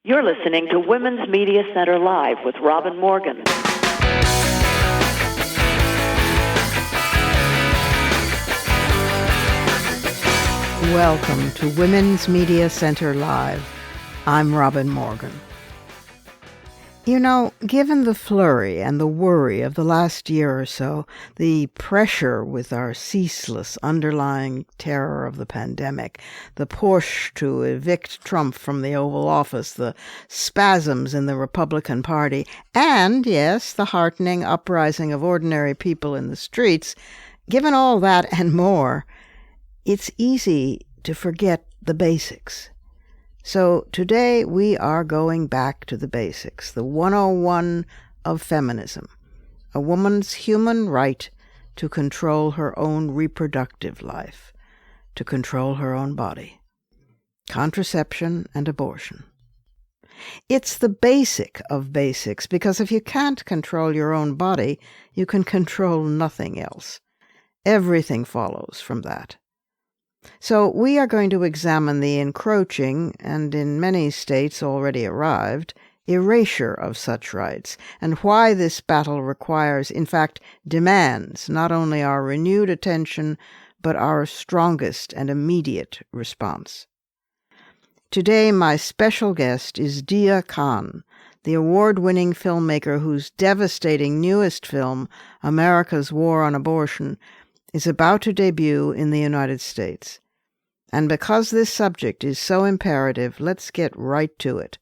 You're listening to Women's Media Center Live with Robin Morgan. Welcome to Women's Media Center Live. I'm Robin Morgan. You know, given the flurry and the worry of the last year or so, the pressure with our ceaseless underlying terror of the pandemic, the push to evict Trump from the Oval Office, the spasms in the Republican Party, and, yes, the heartening uprising of ordinary people in the streets, given all that and more, it's easy to forget the basics. So today we are going back to the basics, the 101 of feminism, a woman's human right to control her own reproductive life, to control her own body, contraception and abortion. It's the basic of basics, because if you can't control your own body, you can control nothing else. Everything follows from that. So we are going to examine the encroaching, and in many states already arrived, erasure of such rights, and why this battle requires, in fact, demands not only our renewed attention, but our strongest and immediate response. Today, my special guest is Deeyah Khan, the award-winning filmmaker whose devastating newest film, America's War on Abortion, is about to debut in the United States. And because this subject is so imperative, let's get right to it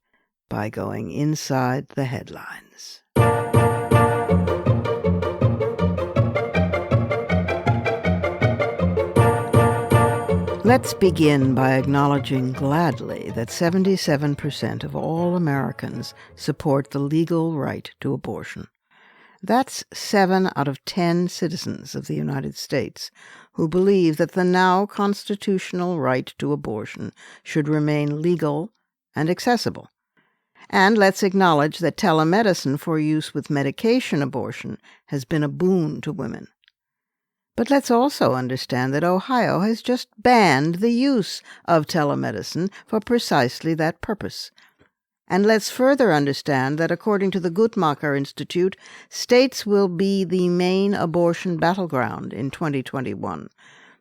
by going inside the headlines. Let's begin by acknowledging gladly that 77% of all Americans support the legal right to abortion. That's 7 out of 10 citizens of the United States who believe that the now constitutional right to abortion should remain legal and accessible. And let's acknowledge that telemedicine for use with medication abortion has been a boon to women. But let's also understand that Ohio has just banned the use of telemedicine for precisely that purpose. And let's further understand that, according to the Guttmacher Institute, states will be the main abortion battleground in 2021,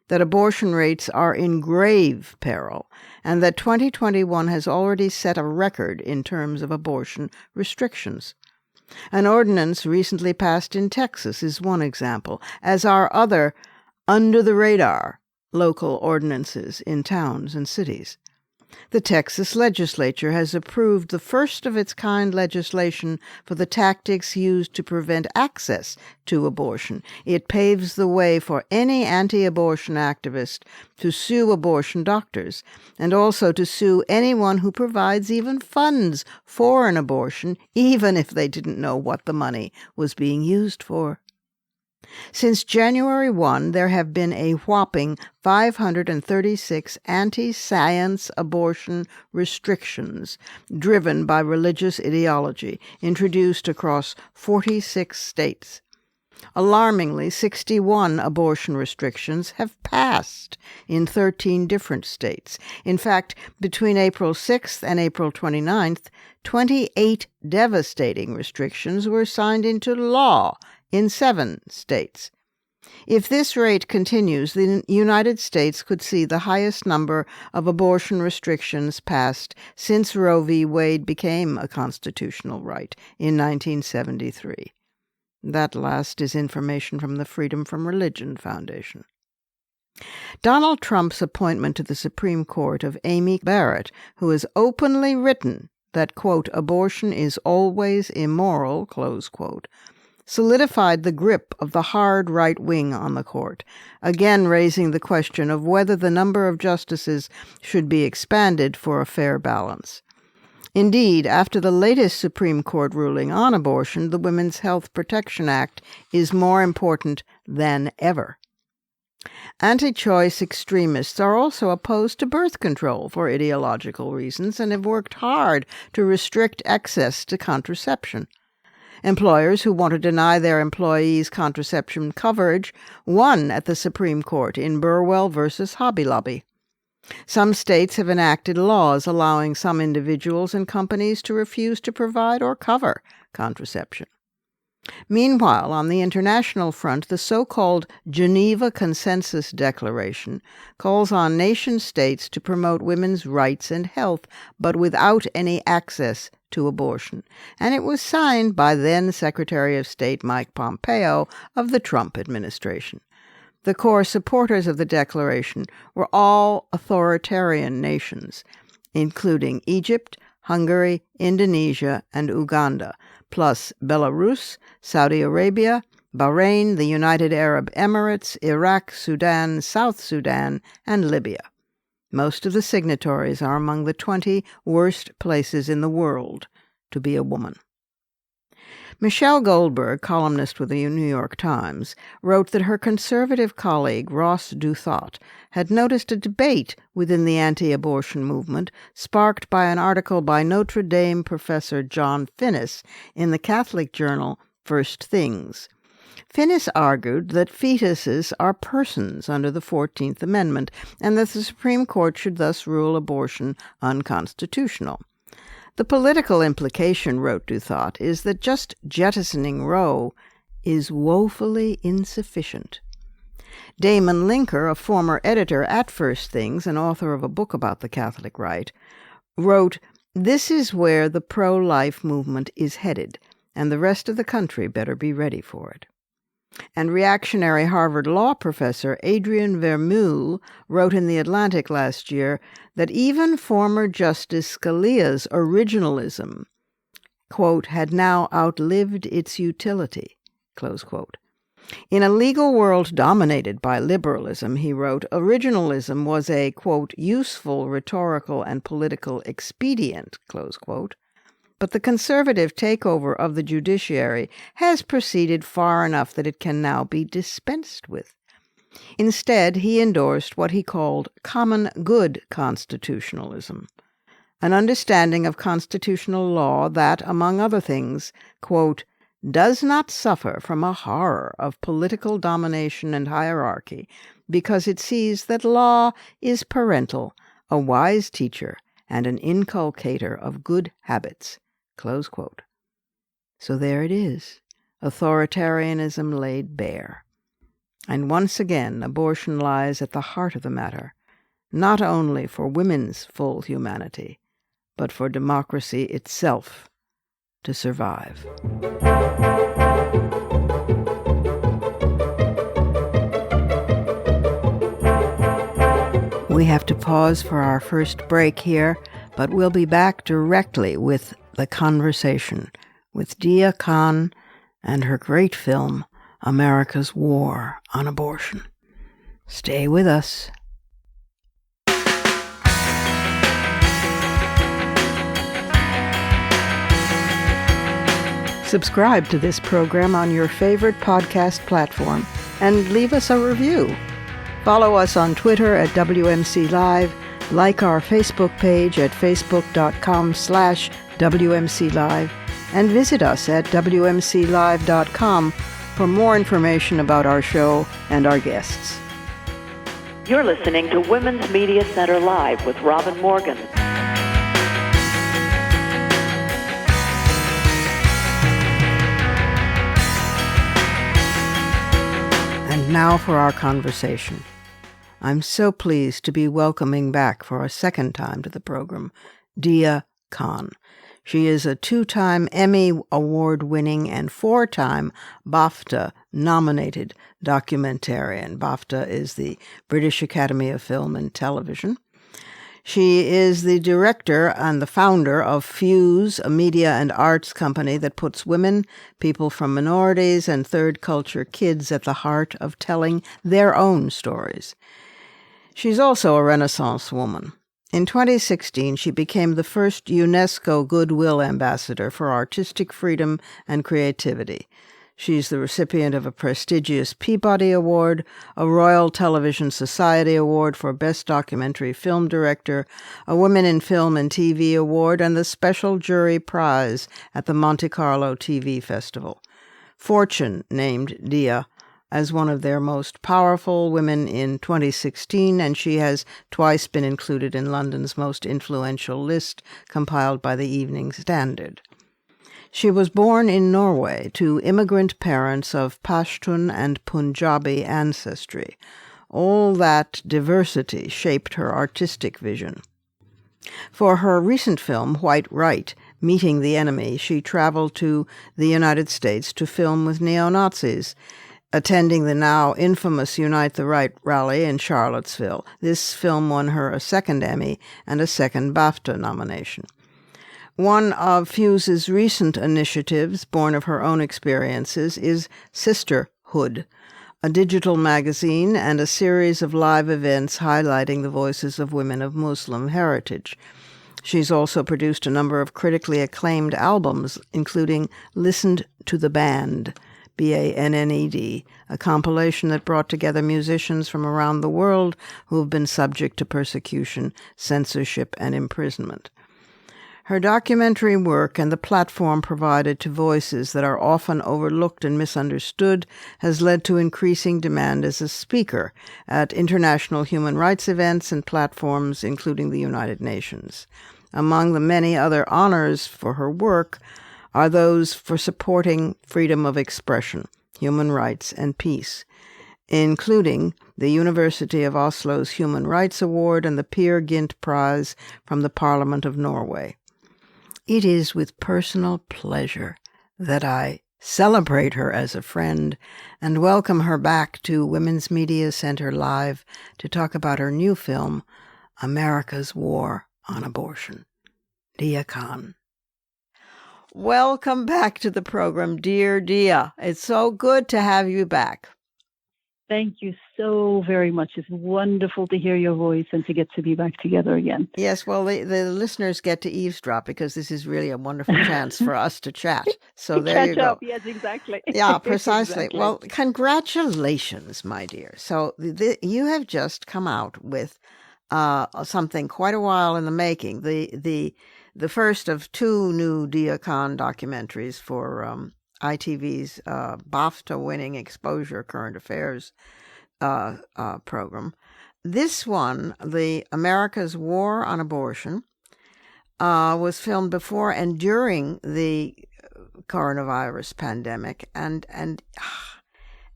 that abortion rates are in grave peril, and that 2021 has already set a record in terms of abortion restrictions. An ordinance recently passed in Texas is one example, as are other under-the-radar local ordinances in towns and cities. The Texas legislature has approved the first-of-its-kind legislation for the tactics used to prevent access to abortion. It paves the way for any anti-abortion activist to sue abortion doctors, and also to sue anyone who provides even funds for an abortion, even if they didn't know what the money was being used for. Since January 1, there have been a whopping 536 anti-science abortion restrictions driven by religious ideology introduced across 46 states. Alarmingly, 61 abortion restrictions have passed in 13 different states. In fact, between April 6th and April 29th, 28 devastating restrictions were signed into law in 7 states. If this rate continues, the United States could see the highest number of abortion restrictions passed since Roe v. Wade became a constitutional right in 1973. That last is information from the Freedom from Religion Foundation. Donald Trump's appointment to the Supreme Court of Amy Barrett, who has openly written that, quote, abortion is always immoral, close quote, solidified the grip of the hard right wing on the court, again raising the question of whether the number of justices should be expanded for a fair balance. Indeed, after the latest Supreme Court ruling on abortion, the Women's Health Protection Act is more important than ever. Anti-choice extremists are also opposed to birth control for ideological reasons and have worked hard to restrict access to contraception. Employers who want to deny their employees contraception coverage won at the Supreme Court in Burwell versus Hobby Lobby. Some states have enacted laws allowing some individuals and companies to refuse to provide or cover contraception. Meanwhile, on the international front, the so-called Geneva Consensus Declaration calls on nation-states to promote women's rights and health, but without any access to abortion, and it was signed by then Secretary of State Mike Pompeo of the Trump administration. The core supporters of the declaration were all authoritarian nations, including Egypt, Hungary, Indonesia, and Uganda, plus Belarus, Saudi Arabia, Bahrain, the United Arab Emirates, Iraq, Sudan, South Sudan, and Libya. Most of the signatories are among the 20 worst places in the world to be a woman. Michelle Goldberg, columnist with the New York Times, wrote that her conservative colleague Ross Douthat had noticed a debate within the anti-abortion movement sparked by an article by Notre Dame professor John Finnis in the Catholic journal First Things. Finnis argued that fetuses are persons under the 14th Amendment and that the Supreme Court should thus rule abortion unconstitutional. The political implication, wrote Douthat, is that just jettisoning Roe is woefully insufficient. Damon Linker, a former editor at First Things and author of a book about the Catholic rite, wrote, "This is where the pro-life movement is headed, and the rest of the country better be ready for it." And reactionary Harvard law professor Adrian Vermeule wrote in The Atlantic last year that even former Justice Scalia's originalism, quote, had now outlived its utility, close quote. In a legal world dominated by liberalism, he wrote, originalism was a, quote, useful rhetorical and political expedient, close quote. But the conservative takeover of the judiciary has proceeded far enough that it can now be dispensed with. Instead, he endorsed what he called common good constitutionalism, an understanding of constitutional law that, among other things, quote, does not suffer from a horror of political domination and hierarchy because it sees that law is parental, a wise teacher, and an inculcator of good habits. Close quote. So there it is, authoritarianism laid bare. And once again, abortion lies at the heart of the matter, not only for women's full humanity, but for democracy itself to survive. We have to pause for our first break here, but we'll be back directly with the conversation with Deeyah Khan and her great film, America's War on Abortion. Stay with us. Subscribe to this program on your favorite podcast platform and leave us a review. Follow us on Twitter at WMC Live, like our Facebook page at facebook.com/WMC Live, and visit us at WMCLive.com for more information about our show and our guests. You're listening to Women's Media Center Live with Robin Morgan. And now for our conversation. I'm so pleased to be welcoming back for a second time to the program Deeyah Khan. She is a 2-time Emmy Award-winning and 4-time BAFTA-nominated documentarian. BAFTA is the British Academy of Film and Television. She is the director and the founder of Fuse, a media and arts company that puts women, people from minorities, and third culture kids at the heart of telling their own stories. She's also a Renaissance woman. In 2016, she became the first UNESCO Goodwill Ambassador for Artistic Freedom and Creativity. She's the recipient of a prestigious Peabody Award, a Royal Television Society Award for Best Documentary Film Director, a Women in Film and TV Award, and the Special Jury Prize at the Monte Carlo TV Festival. Fortune named Deeyah as one of their most powerful women in 2016, and she has twice been included in London's most influential list compiled by the Evening Standard. She was born in Norway to immigrant parents of Pashtun and Punjabi ancestry. All that diversity shaped her artistic vision. For her recent film, White Right, Meeting the Enemy, she traveled to the United States to film with neo-Nazis, attending the now infamous Unite the Right rally in Charlottesville. This film won her a second Emmy and a second BAFTA nomination. One of Fuse's recent initiatives, born of her own experiences, is Sisterhood, a digital magazine and a series of live events highlighting the voices of women of Muslim heritage. She's also produced a number of critically acclaimed albums, including Listened to the Band, BANNED, a compilation that brought together musicians from around the world who have been subject to persecution, censorship, and imprisonment. Her documentary work and the platform provided to voices that are often overlooked and misunderstood has led to increasing demand as a speaker at international human rights events and platforms, including the United Nations. Among the many other honors for her work are those for supporting freedom of expression, human rights, and peace, including the University of Oslo's Human Rights Award and the Peer Gynt Prize from the Parliament of Norway. It is with personal pleasure that I celebrate her as a friend and welcome her back to Women's Media Center Live to talk about her new film, America's War on Abortion. Deeyah Khan. Welcome back to the program, dear Deeyah. It's so good to have you back. Thank you so very much. It's wonderful to hear your voice and to get to be back together again. Yes, well, the listeners get to eavesdrop because this is really a wonderful chance for us to chat. So there you go. Catch up, yes, exactly. Yeah, precisely. Exactly. Well, congratulations, my dear. So you have just come out with something quite a while in the making. The first of two new Deeyah Khan documentaries for ITV's BAFTA-winning Exposure Current Affairs program. This one, the America's War on Abortion, was filmed before and during the coronavirus pandemic, and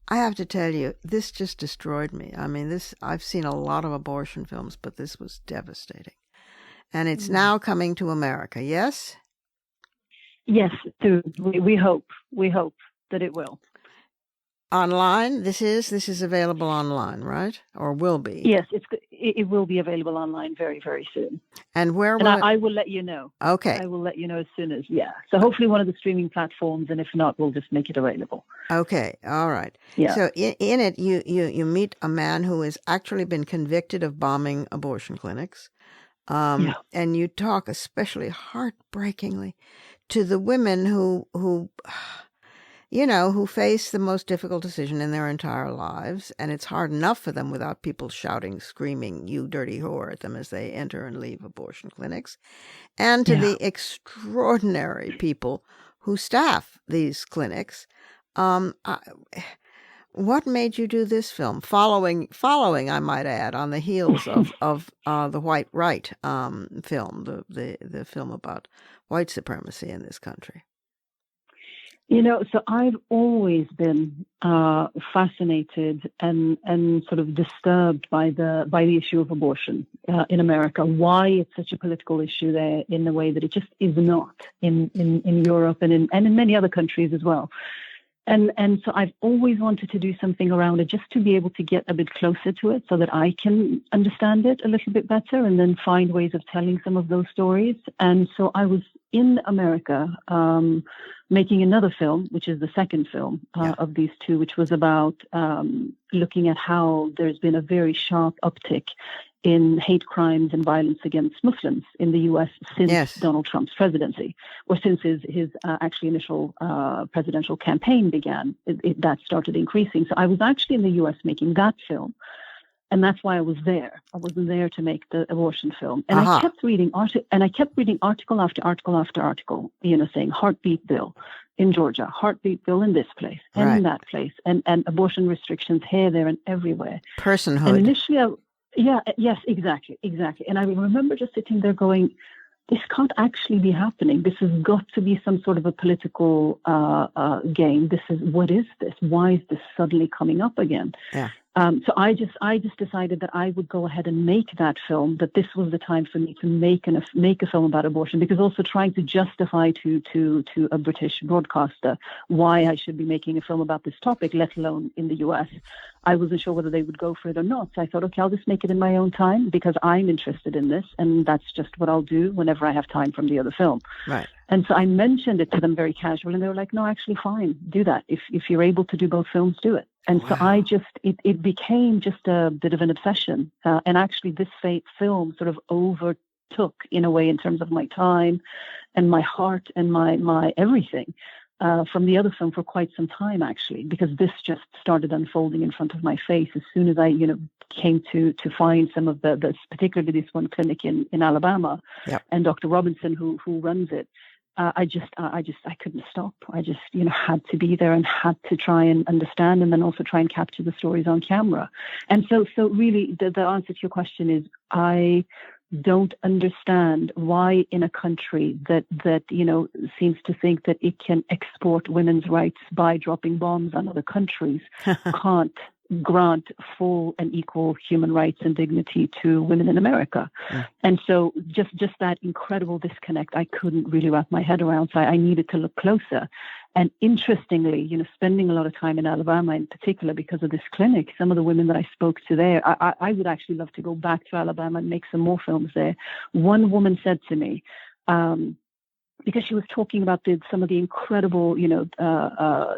I have to tell you, this just destroyed me. I mean, I've seen a lot of abortion films, but this was devastating. And it's now coming to America, yes? Yes, we hope that it will. Online, this is available online, right? Or will be? Yes, it will be available online very, very soon. And where will I will let you know. Okay. I will let you know as soon as, So hopefully one of the streaming platforms, and if not, we'll just make it available. Okay, all right. Yeah. So in it, you meet a man who has actually been convicted of bombing abortion clinics. And you talk especially heartbreakingly to the women who face the most difficult decision in their entire lives, and it's hard enough for them without people shouting, screaming, "You dirty whore" at them as they enter and leave abortion clinics, and to the extraordinary people who staff these clinics. What made you do this film? Following, I might add, on the heels of the White Right film, the film about white supremacy in this country. So I've always been fascinated and sort of disturbed by the issue of abortion in America. Why it's such a political issue there in the way that it just is not in Europe and in many other countries as well. And so I've always wanted to do something around it, just to be able to get a bit closer to it so that I can understand it a little bit better and then find ways of telling some of those stories. And so I was in America making another film, which is the second film of these two, which was about looking at how there's been a very sharp uptick in hate crimes and violence against Muslims in the U.S. since Donald Trump's presidency, or since his actually initial presidential campaign began. That started increasing. So I was actually in the U.S. making that film, and that's why I was there. I wasn't there to make the abortion film, and I kept reading article after article after article, saying heartbeat bill, in Georgia, heartbeat bill in this place and in that place, and abortion restrictions here, there, and everywhere. Personhood. And initially, yes, exactly. And I remember just sitting there going, this can't actually be happening. This has got to be some sort of a political game. What is this? Why is this suddenly coming up again? Yeah. So I just decided that I would go ahead and make that film, that this was the time for me to make a film about abortion, because also trying to justify to a British broadcaster why I should be making a film about this topic, let alone in the US. I wasn't sure whether they would go for it or not. So I thought, okay, I'll just make it in my own time because I'm interested in this, and that's just what I'll do whenever I have time from the other film. Right. And so I mentioned it to them very casually, and they were like, no, actually, fine, do that. If you're able to do both films, do it. And so it became just a bit of an obsession. And actually, this film sort of overtook, in a way, in terms of my time and my heart and my everything from the other film for quite some time, actually, because this just started unfolding in front of my face as soon as I, came to find some of the particularly this one clinic in Alabama, and Dr. Robinson, who runs it. I couldn't stop. I just, had to be there and had to try and understand, and then also try and capture the stories on camera. And so really the answer to your question is, I don't understand why in a country that seems to think that it can export women's rights by dropping bombs on other countries can't grant full and equal human rights and dignity to women in America. And so just that incredible disconnect, I couldn't really wrap my head around. So I needed to look closer. And interestingly, spending a lot of time in Alabama in particular because of this clinic, some of the women that I spoke to there, I would actually love to go back to Alabama and make some more films there. One woman said to me, because she was talking about some of the incredible,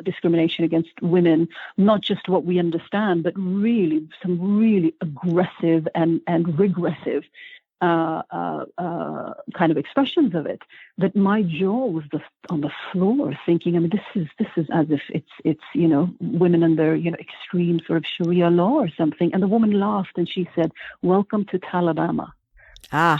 discrimination against women, not just what we understand, but really some really aggressive and regressive kind of expressions of it, that my jaw was on the floor, thinking, I mean, this is as if it's women under extreme sort of Sharia law or something. And the woman laughed and she said, "Welcome to Talabama."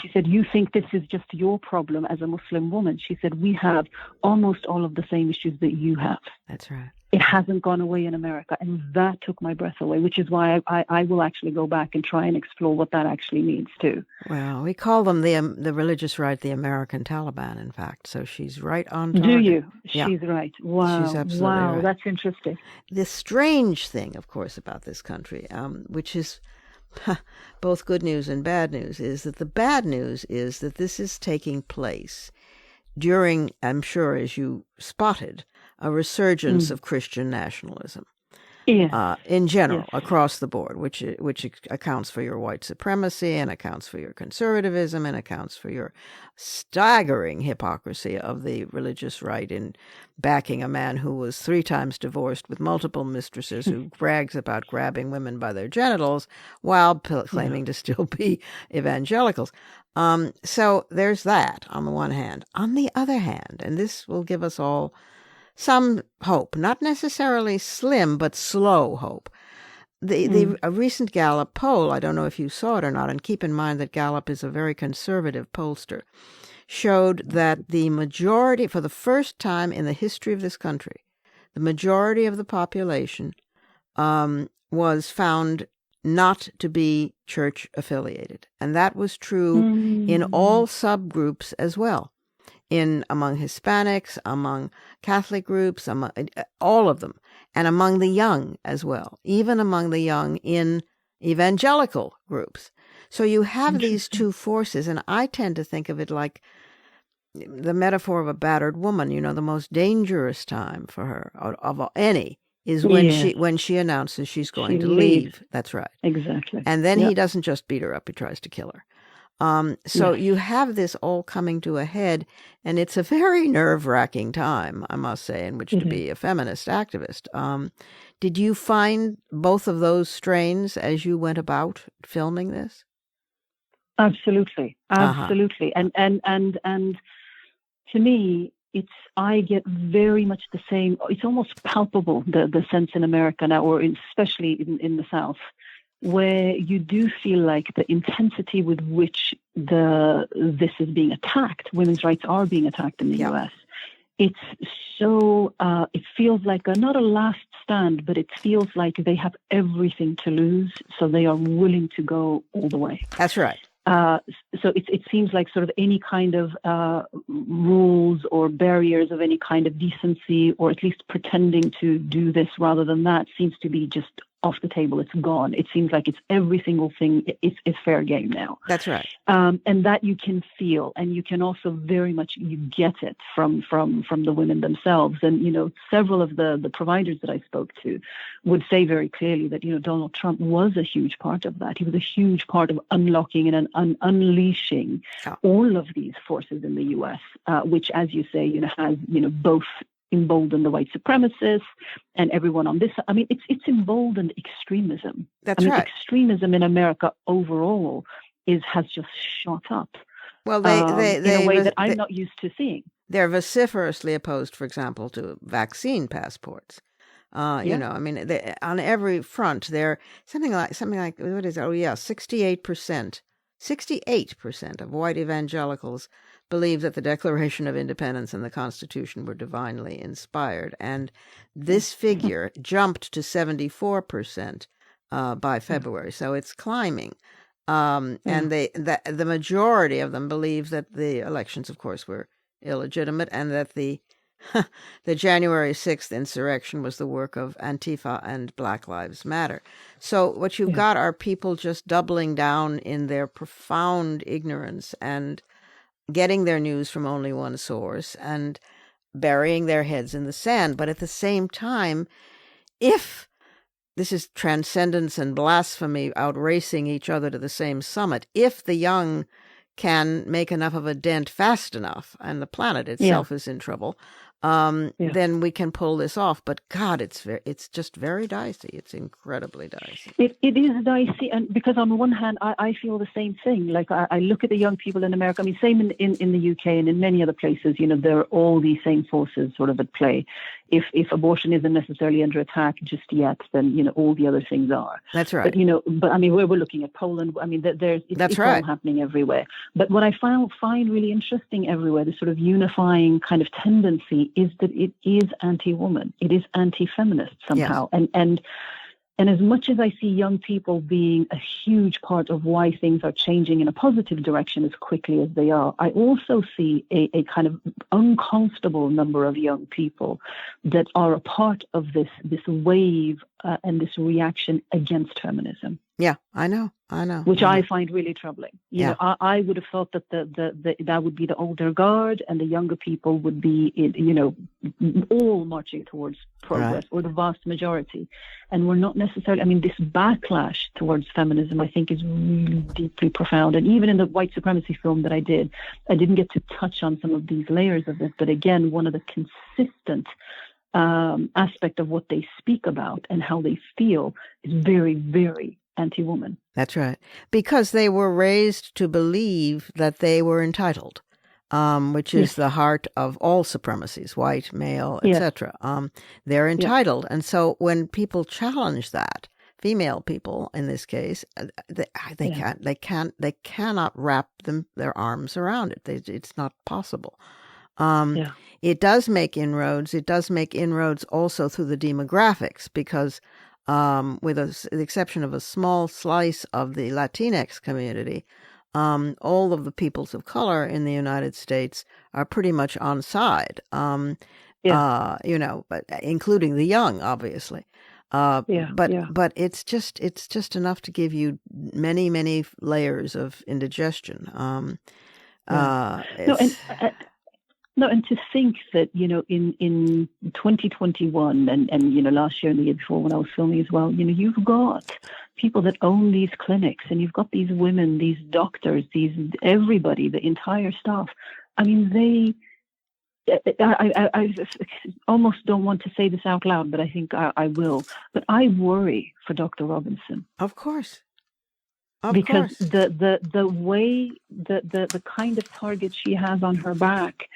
She said, "You think this is just your problem as a Muslim woman?" She said, "We have almost all of the same issues that you have." That's right. It hasn't gone away in America. And that took my breath away, which is why I will actually go back and try and explore what that actually means too. Well, we call them the religious right, the American Taliban, in fact. So she's right on target. Do you? Yeah. She's right. Wow. She's absolutely right. That's interesting. The strange thing, of course, about this country, which is both good news and bad news, is that the bad news is that this is taking place during, I'm sure, as you spotted, a resurgence of Christian nationalism. In general, across the board, which accounts for your white supremacy and accounts for your conservatism and accounts for your staggering hypocrisy of the religious right in backing a man who was 3 times divorced with multiple mistresses who brags about grabbing women by their genitals while claiming to still be evangelicals. So there's that on the one hand. On the other hand, and this will give us all some hope, not necessarily slim, but slow hope. A recent Gallup poll, I don't know if you saw it or not, and keep in mind that Gallup is a very conservative pollster, showed that the majority, for the first time in the history of this country, the majority of the population was found not to be church affiliated. And that was true in all subgroups as well. Among Hispanics, among Catholic groups, among all of them, and among the young as well, even among the young in evangelical groups. So you have these two forces, and I tend to think of it like the metaphor of a battered woman. The most dangerous time for her of any is when she announces she's going to leave. That's right. Exactly. And then he doesn't just beat her up, he tries to kill her. So you have this all coming to a head, and it's a very nerve-wracking time, I must say, in which to be a feminist activist. Did you find both of those strains as you went about filming this? Absolutely. And to me, I get very much the same. It's almost palpable, the sense in America now, or especially in the South, where you do feel like the intensity with which this is being attacked, women's rights are being attacked in the U.S., it's so, it feels like not a last stand, but it feels like they have everything to lose, so they are willing to go all the way. That's right. So it seems like sort of any kind of rules or barriers of any kind of decency, or at least pretending to do this rather than that, seems to be just off the table. It's gone. It seems like it's every single thing is fair game now. That's right. And that you can feel, and you can also very much, you get it from the women themselves. And, you know, several of the providers that I spoke to would say very clearly that, you know, Donald Trump was a huge part of that. He was a huge part of unlocking and unleashing all of these forces in the U.S., which, as you say, you know, has, you know, both emboldened the white supremacists and everyone on this. I mean, it's emboldened extremism. That's right. Extremism in America overall has just shot up. Well, they in a way that I'm not used to seeing. They're vociferously opposed, for example, to vaccine passports. You know, I mean, on every front, they're something like what is it? 68% of white evangelicals believe that the Declaration of Independence and the Constitution were divinely inspired, and this figure jumped to 74% by February. So it's climbing. And the majority of them believe that the elections, of course, were illegitimate, and that the January 6th insurrection was the work of Antifa and Black Lives Matter. So what you've got are people just doubling down in their profound ignorance and getting their news from only one source and burying their heads in the sand. But at the same time, if this is transcendence and blasphemy outracing each other to the same summit, if the young can make enough of a dent fast enough, and the planet itself is in trouble, then we can pull this off. But God, it's just very dicey. It's incredibly dicey. It is dicey, and because on one hand, I feel the same thing. Like I look at the young people in America. I mean, same in the UK and in many other places. You know, there are all these same forces sort of at play. If abortion isn't necessarily under attack just yet, then, you know, all the other things are. That's right. But, you know, I mean, we're looking at Poland. I mean, it's all happening everywhere. But what I find really interesting everywhere, the sort of unifying kind of tendency, is that it is anti-woman. It is anti-feminist somehow. Yes. And as much as I see young people being a huge part of why things are changing in a positive direction as quickly as they are, I also see a kind of uncomfortable number of young people that are a part of this wave and this reaction against feminism. Yeah, I know. Which I find really troubling. You know, I would have thought that that would be the older guard, and the younger people would be, you know, all marching towards progress, or the vast majority. And we're not necessarily, I mean, this backlash towards feminism, I think, is really deeply profound. And even in the white supremacy film that I didn't get to touch on some of these layers of it. But again, one of the consistent aspect of what they speak about and how they feel is very, very anti-woman. That's right. Because they were raised to believe that they were entitled, which is the heart of all supremacies, white, male, etc. They're entitled. And so when people challenge that, female people in this case, they cannot wrap their arms around it. It's not possible. It does make inroads. It does make inroads also through the demographics, because with the exception of a small slice of the Latinx community, all of the peoples of color in the United States are pretty much on side, you know, but including the young, obviously. But it's just enough to give you many, many layers of indigestion. And to think that, you know, in 2021 and you know, last year and the year before when I was filming as well, you know, you've got people that own these clinics, and you've got these women, these doctors, everybody, the entire staff. I mean, I almost don't want to say this out loud, but I think I will. But I worry for Dr. Robinson. Of course. Because the way the kind of target she has on her back,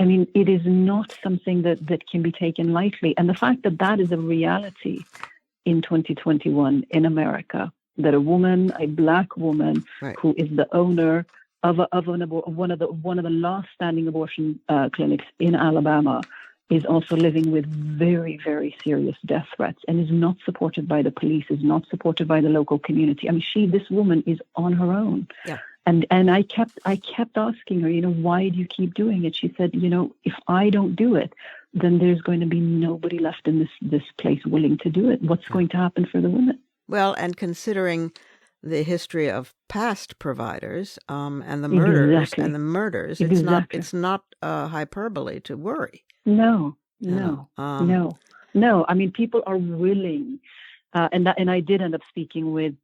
I mean, it is not something that can be taken lightly. And the fact that is a reality in 2021 in America, that a woman, a Black woman, who is the owner one of the last standing abortion clinics in Alabama is also living with very, very serious death threats and is not supported by the police, is not supported by the local community. I mean, this woman is on her own. Yeah. And I kept asking her, why do you keep doing it? She said, if I don't do it, then there's going to be nobody left in this place willing to do it. What's going to happen for the women? Well, and considering the history of past providers and the murders it's not hyperbole to worry. No. I mean, people are willing, and I did end up speaking with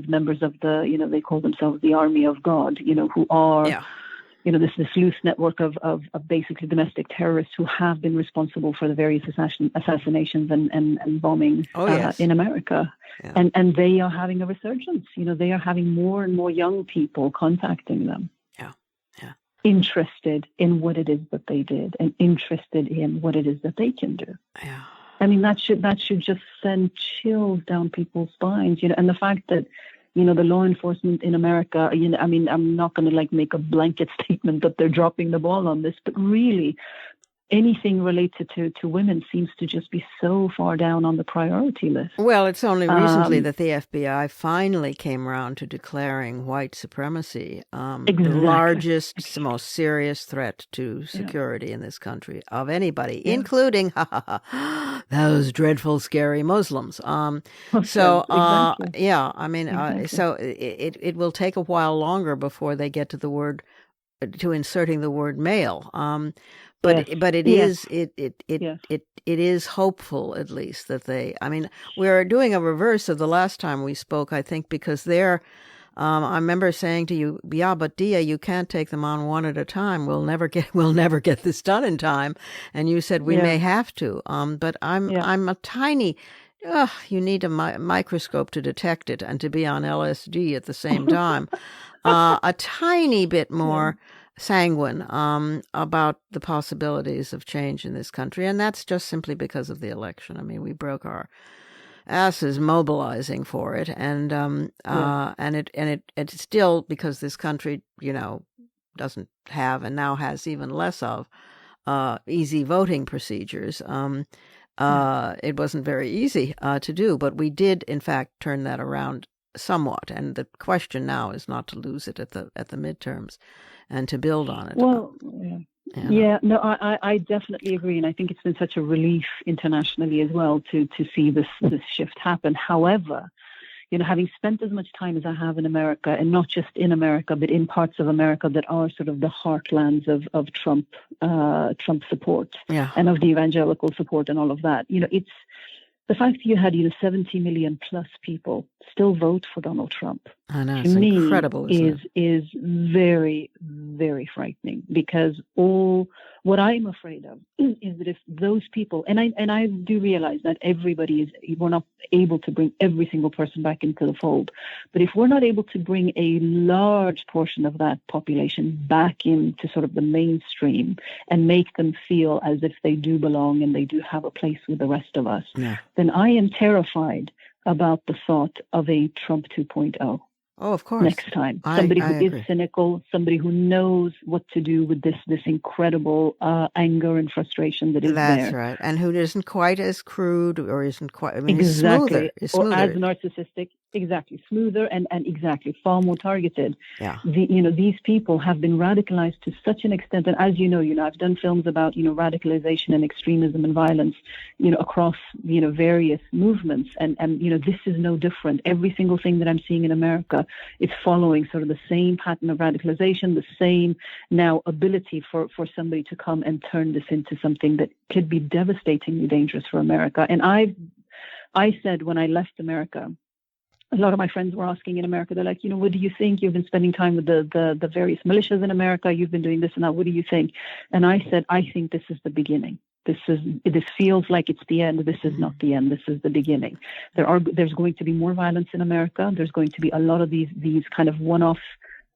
members of the, they call themselves the Army of God, who are, this loose network of basically domestic terrorists who have been responsible for the various assassinations and bombings in America. Yeah. And they are having a resurgence. They are having more and more young people contacting them. Yeah. Interested in what it is that they did and interested in what it is that they can do. Yeah. I mean, that should just send chills down people's spines, and the fact that, the law enforcement in America, I mean, I'm not going to make a blanket statement that they're dropping the ball on this, but really anything related to women seems to just be so far down on the priority list. Well, it's only recently that the FBI finally came around to declaring white supremacy the largest, most serious threat to security in this country of anybody, including those dreadful, scary Muslims. So it will take a while longer before they get to inserting the word male. But it is hopeful, at least, that they. I mean, we're doing a reverse of the last time we spoke, I think, because I remember saying to you, but Deeyah, you can't take them on one at a time. We'll never get this done in time. And you said we may have to. But I'm a tiny. You need a microscope to detect it and to be on LSD at the same time. A tiny bit more sanguine about the possibilities of change in this country, and that's just simply because of the election. I mean, we broke our asses mobilizing for it, and it's still, because this country, doesn't have and now has even less of easy voting procedures. It wasn't very easy to do, but we did, in fact, turn that around somewhat. And the question now is not to lose it at the midterms, and to build on it. Well, I definitely agree, and I think it's been such a relief internationally as well to see this shift happen. However, having spent as much time as I have in America, and not just in America, but in parts of America that are sort of the heartlands of Trump support and of the evangelical support and all of that, it's the fact that you had 70 million plus people still vote for Donald Trump. I know, to it's me incredible, is very, very frightening, because what I'm afraid of is that if those people, and I do realize that we're not able to bring every single person back into the fold, but if we're not able to bring a large portion of that population back into sort of the mainstream and make them feel as if they do belong and they do have a place with the rest of us, then I am terrified about the thought of a Trump 2.0. Oh, of course. Next time. Somebody who is cynical, somebody who knows what to do with this incredible anger and frustration that is there. That's right. And who isn't quite as crude, or isn't quite, exactly. Is smoother. Or as narcissistic. Exactly. Smoother and exactly far more targeted. Yeah. These people have been radicalized to such an extent. And as you know, I've done films about, radicalization and extremism and violence, across, various movements. And this is no different. Every single thing that I'm seeing in America is following sort of the same pattern of radicalization, the same now ability for somebody to come and turn this into something that could be devastatingly dangerous for America. And I said when I left America, a lot of my friends were asking in America, they're like, what do you think? You've been spending time with the various militias in America. You've been doing this and that. What do you think? And I said, I think this is the beginning. This feels like it's the end. This is not the end. This is the beginning. There's going to be more violence in America. There's going to be a lot of these kind of one-off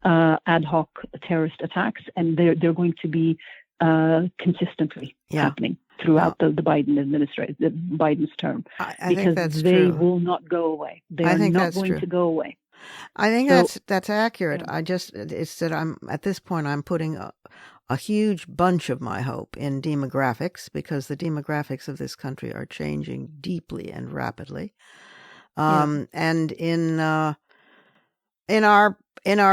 ad hoc terrorist attacks, and they're going to be consistently happening throughout the Biden administration, Biden's term, I think that's they true. will not go away. They are not going to go away. I think So, that's accurate. yeah, It's that I'm at this point I'm putting a huge bunch of my hope in demographics, because the demographics of this country are changing deeply and rapidly, yeah, and in our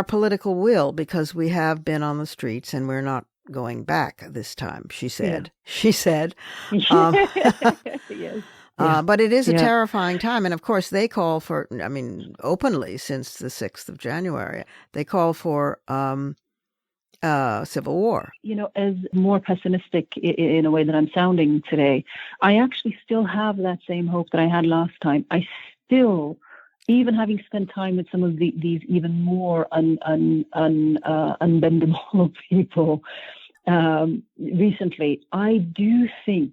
political will, because we have been on the streets and we're not going back this time. She yeah. said. She said. Um, Yes, yeah, but it is a yeah. terrifying time. And of course, they call for, I mean, openly since the 6th of January, they call for civil war. As more pessimistic in a way that I'm sounding today, I actually still have that same hope that I had last time. I still, even having spent time with some of these even more unbendable people recently, I do think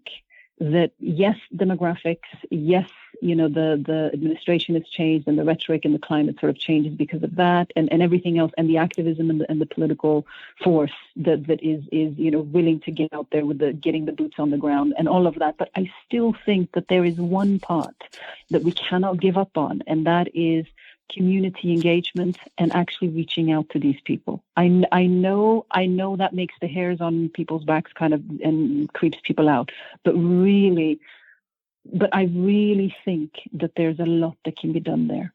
that yes, demographics, yes, the administration has changed and the rhetoric and the climate sort of changes because of that, and everything else, and the activism and the political force that is willing to get out there with getting the boots on the ground and all of that. But I still think that there is one part that we cannot give up on, and that is community engagement and actually reaching out to these people. I know that makes the hairs on people's backs kind of and creeps people out, but I really think that there's a lot that can be done there.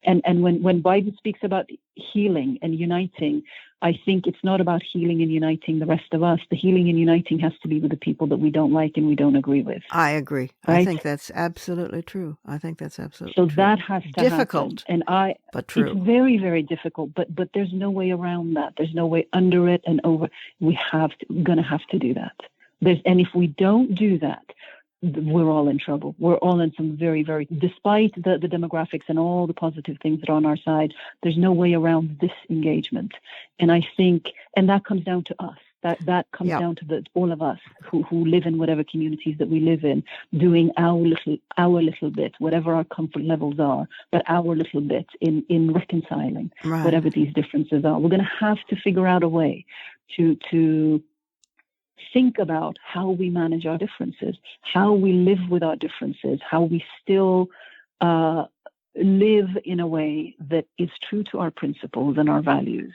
And when Biden speaks about healing and uniting, I think it's not about healing and uniting the rest of us. The healing and uniting has to be with the people that we don't like and we don't agree with. I agree. Right? I think that's absolutely true. So true. That has to difficult, happen. And but true. It's very, very difficult, but there's no way around that. There's no way under it and over. We're going to have to do that. And if we don't do that, we're all in trouble. We're all in some very, very, despite the demographics and all the positive things that are on our side, there's no way around this engagement. And I think, and that comes down to us. That comes down to all of us who live in whatever communities that we live in, doing our little bit, whatever our comfort levels are, but our little bit in reconciling whatever these differences are. We're going to have to figure out a way to think about how we manage our differences, how we live with our differences, how we still live in a way that is true to our principles and our values,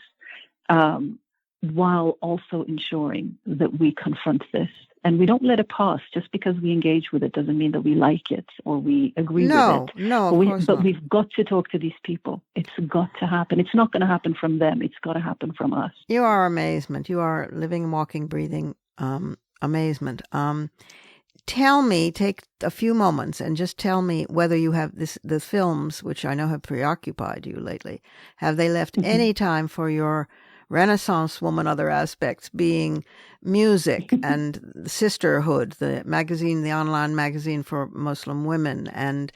while also ensuring that we confront this. And we don't let it pass. Just because we engage with it doesn't mean that we like it or we agree with it. No, of course not. But we've got to talk to these people. It's got to happen. It's not going to happen from them. It's got to happen from us. You are amazement. You are living, walking, breathing amazement. Tell me, take a few moments and just tell me whether you have the films, which I know have preoccupied you lately, have they left any time for your Renaissance woman other aspects, being music and sisterhood, the online magazine for Muslim women, and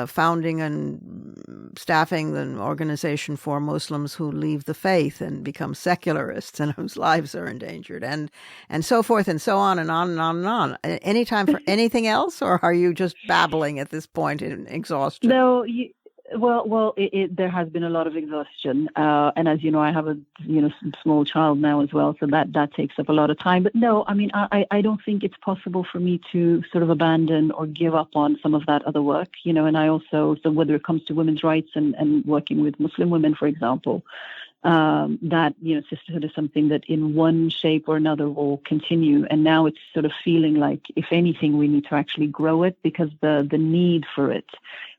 founding and staffing an organization for Muslims who leave the faith and become secularists and whose lives are endangered, and so forth and so on and on and on and on. Any time for anything else, or are you just babbling at this point in exhaustion? No, there has been a lot of exhaustion, and as you know, I have a small child now as well, so that takes up a lot of time. But no, I mean, I don't think it's possible for me to sort of abandon or give up on some of that other work, And I also, so whether it comes to women's rights and working with Muslim women, for example, that sisterhood is something that in one shape or another will continue, and now it's sort of feeling like, if anything, we need to actually grow it, because the need for it,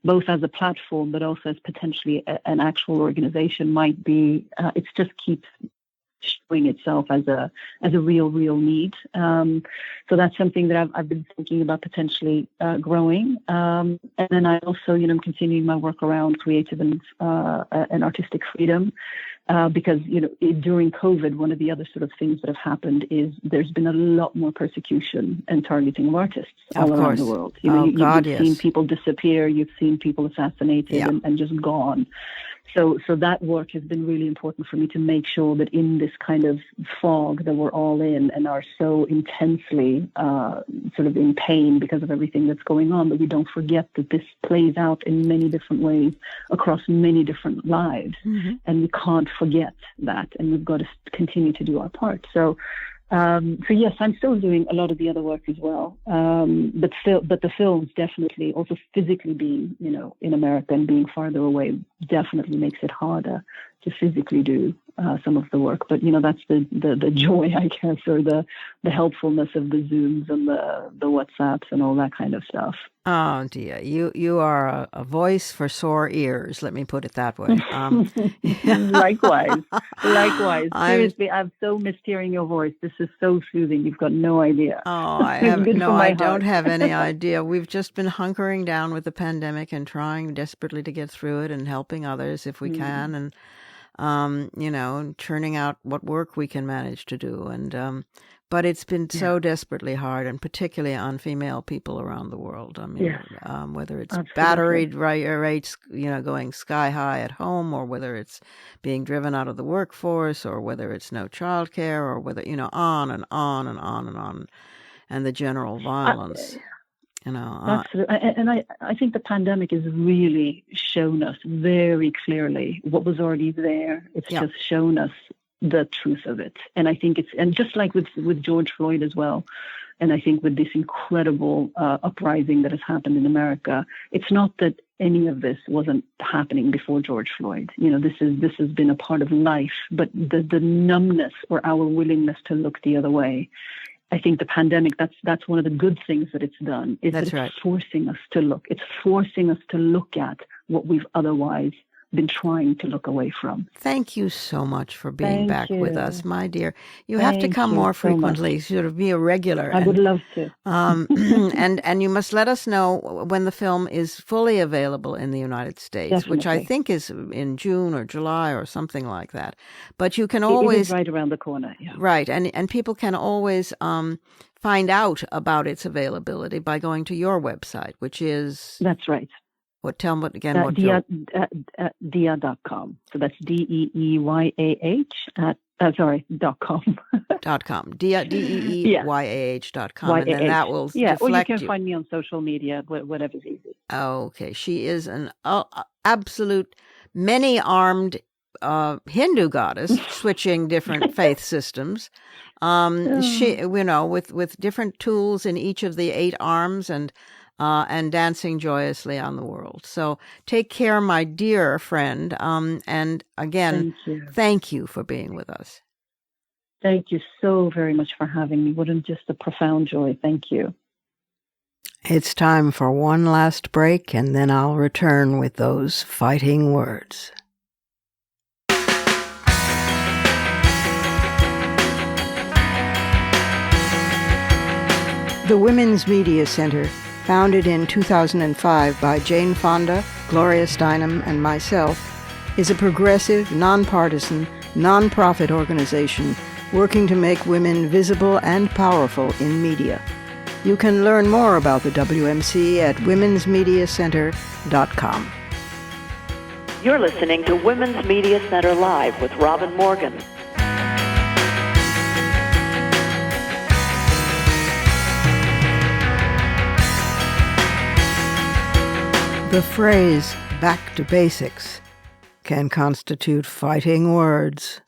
both as a platform but also as potentially an actual organization, might be it just keeps showing itself as a real need. So that's something that I've been thinking about potentially growing. And then I also, I'm continuing my work around creative and artistic freedom. Because, during COVID, one of the other sort of things that have happened is there's been a lot more persecution and targeting of artists all around the world. You've seen people disappear, you've seen people assassinated and just gone. So that work has been really important for me, to make sure that in this kind of fog that we're all in and are so intensely sort of in pain because of everything that's going on, that we don't forget that this plays out in many different ways across many different lives. Mm-hmm. And we can't forget that. And we've got to continue to do our part. So So yes, I'm still doing a lot of the other work as well. But the films definitely, also physically being, in America and being farther away, definitely makes it harder to physically do some of the work. But that's the joy, I guess, or the helpfulness of the Zooms and the WhatsApps and all that kind of stuff. Oh, Deeyah, you are a voice for sore ears. Let me put it that way. Likewise. Seriously, I've so missed hearing your voice. This is so soothing. You've got no idea. Oh, I don't have any idea. We've just been hunkering down with the pandemic and trying desperately to get through it and helping others if we can, and churning out what work we can manage to do. And but it's been so desperately hard, and particularly on female people around the world. I mean, whether it's battery rates, going sky high at home, or whether it's being driven out of the workforce, or whether it's no childcare, or whether, on and on and on and on, and the general violence. Absolutely. And I think the pandemic has really shown us very clearly what was already there. It's just shown us the truth of it. And I think and just like with George Floyd as well, and I think with this incredible uprising that has happened in America, it's not that any of this wasn't happening before George Floyd. This has been a part of life, but the numbness or our willingness to look the other way, I think the pandemic, that's one of the good things that it's done, is that it's forcing us to look. It's forcing us to look at what we've otherwise been trying to look away from. Thank you so much for being back with us, my dear. You have to come more frequently, sort of be a regular. I would love to. And you must let us know when the film is fully available in the United States, Definitely. Which I think is in June or July or something like that. But you can always... It is right around the corner, yeah. Right, and people can always find out about its availability by going to your website, which is... That's right. Tell them again. Deeyah.com. So that's DEEYAH .com. .com. DEEYAH.com. And then that will deflect or you can find me on social media, whatever's easy. Okay. She is an absolute many-armed Hindu goddess, switching different faith systems. She, with different tools in each of the 8 arms, and dancing joyously on the world. So take care, my dear friend. And again, thank you for being with us. Thank you so very much for having me. What just a profound joy. Thank you. It's time for one last break, and then I'll return with those fighting words. The Women's Media Center, founded in 2005 by Jane Fonda, Gloria Steinem, and myself, is a progressive, nonpartisan, nonprofit organization working to make women visible and powerful in media. You can learn more about the WMC at womensmediacenter.com. You're listening to Women's Media Center Live with Robin Morgan. The phrase, back to basics, can constitute fighting words.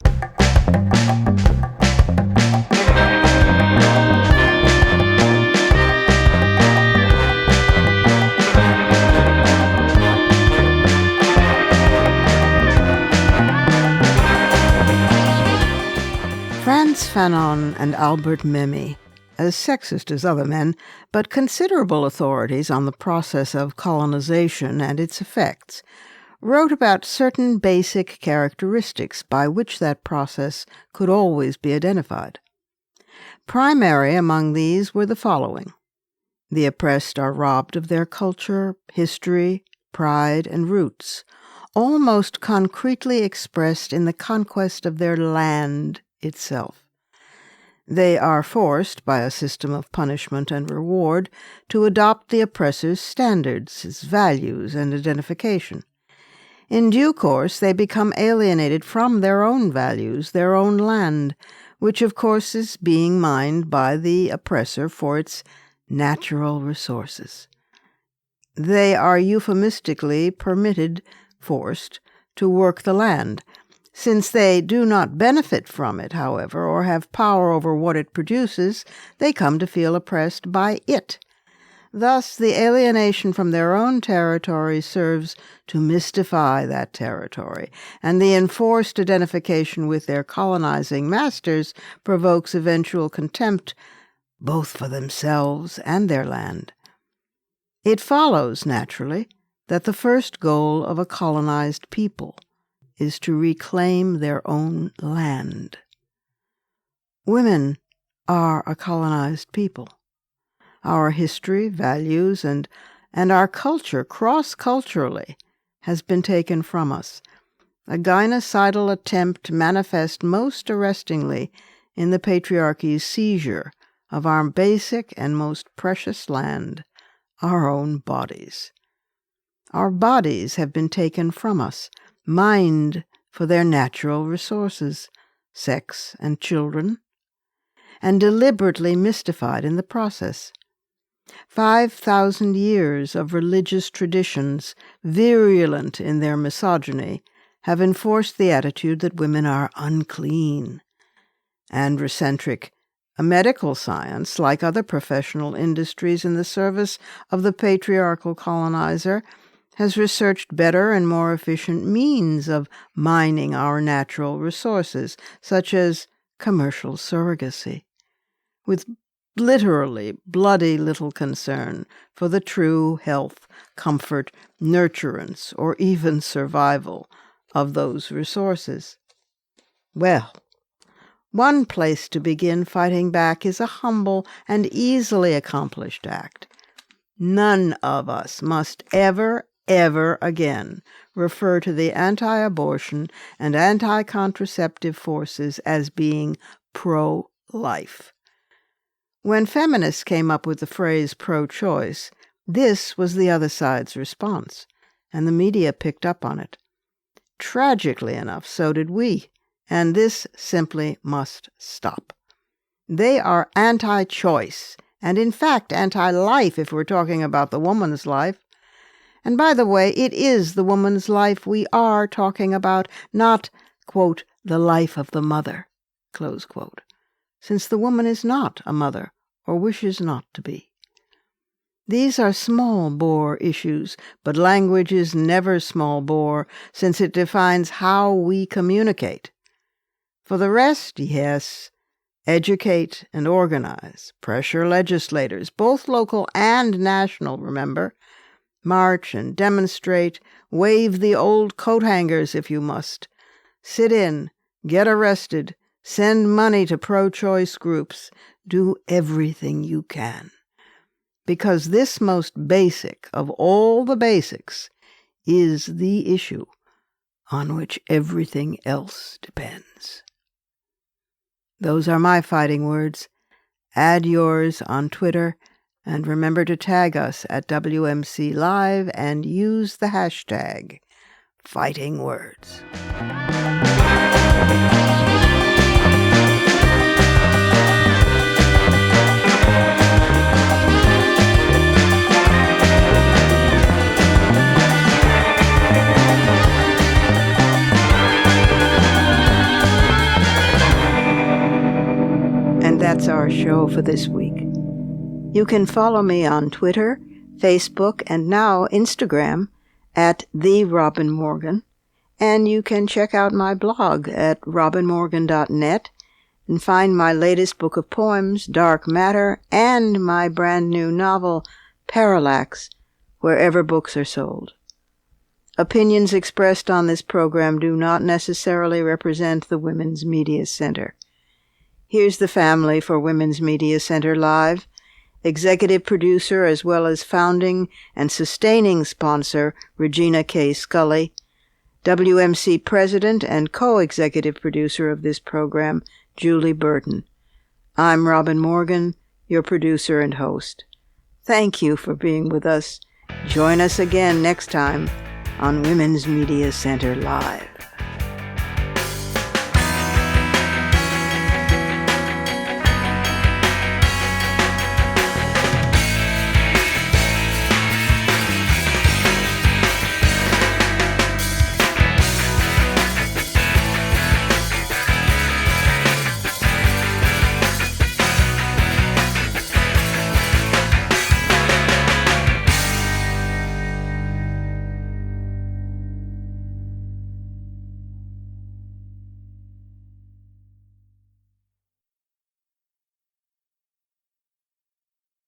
Frantz Fanon and Albert Memmi, as sexist as other men, but considerable authorities on the process of colonization and its effects, wrote about certain basic characteristics by which that process could always be identified. Primary among these were the following: the oppressed are robbed of their culture, history, pride, and roots, all most concretely expressed in the conquest of their land itself. They are forced, by a system of punishment and reward, to adopt the oppressor's standards, his values, and identification. In due course, they become alienated from their own values, their own land, which of course is being mined by the oppressor for its natural resources. They are euphemistically forced to work the land, Since they do not benefit from it, however, or have power over what it produces, they come to feel oppressed by it. Thus, the alienation from their own territory serves to mystify that territory, and the enforced identification with their colonizing masters provokes eventual contempt both for themselves and their land. It follows, naturally, that the first goal of a colonized people is to reclaim their own land. Women are a colonized people. Our history, values, and our culture, cross-culturally, has been taken from us, a gynocidal attempt manifest most arrestingly in the patriarchy's seizure of our basic and most precious land, our own bodies. Our bodies have been taken from us, mined for their natural resources, sex and children, and deliberately mystified in the process. 5,000 years of religious traditions, virulent in their misogyny, have enforced the attitude that women are unclean. Androcentric, a medical science, like other professional industries in the service of the patriarchal colonizer, has researched better and more efficient means of mining our natural resources, such as commercial surrogacy, with literally bloody little concern for the true health, comfort, nurturance, or even survival of those resources. Well, one place to begin fighting back is a humble and easily accomplished act. None of us must ever again refer to the anti-abortion and anti-contraceptive forces as being pro-life. When feminists came up with the phrase pro-choice, this was the other side's response, and the media picked up on it. Tragically enough, so did we, and this simply must stop. They are anti-choice, and in fact anti-life if we're talking about the woman's life. And by the way, it is the woman's life we are talking about, not, quote, the life of the mother, close quote, since the woman is not a mother or wishes not to be. These are small-bore issues, but language is never small-bore, since it defines how we communicate. For the rest, yes, educate and organize, pressure legislators, both local and national, remember, march and demonstrate, wave the old coat hangers if you must, sit in, get arrested, send money to pro-choice groups, do everything you can. Because this most basic of all the basics is the issue on which everything else depends. Those are my fighting words. Add yours on Twitter, and remember to tag us at WMC Live and use the hashtag #FightingWords. And that's our show for this week. You can follow me on Twitter, Facebook, and now Instagram at @TheRobinMorgan, and you can check out my blog at robinmorgan.net and find my latest book of poems, Dark Matter, and my brand new novel, Parallax, wherever books are sold. Opinions expressed on this program do not necessarily represent the Women's Media Center. Here's the family for Women's Media Center Live. Executive producer as well as founding and sustaining sponsor Regina K. Scully, WMC president and co-executive producer of this program Julie Burton. I'm Robin Morgan, your producer and host. Thank you for being with us. Join us again next time on Women's Media Center Live.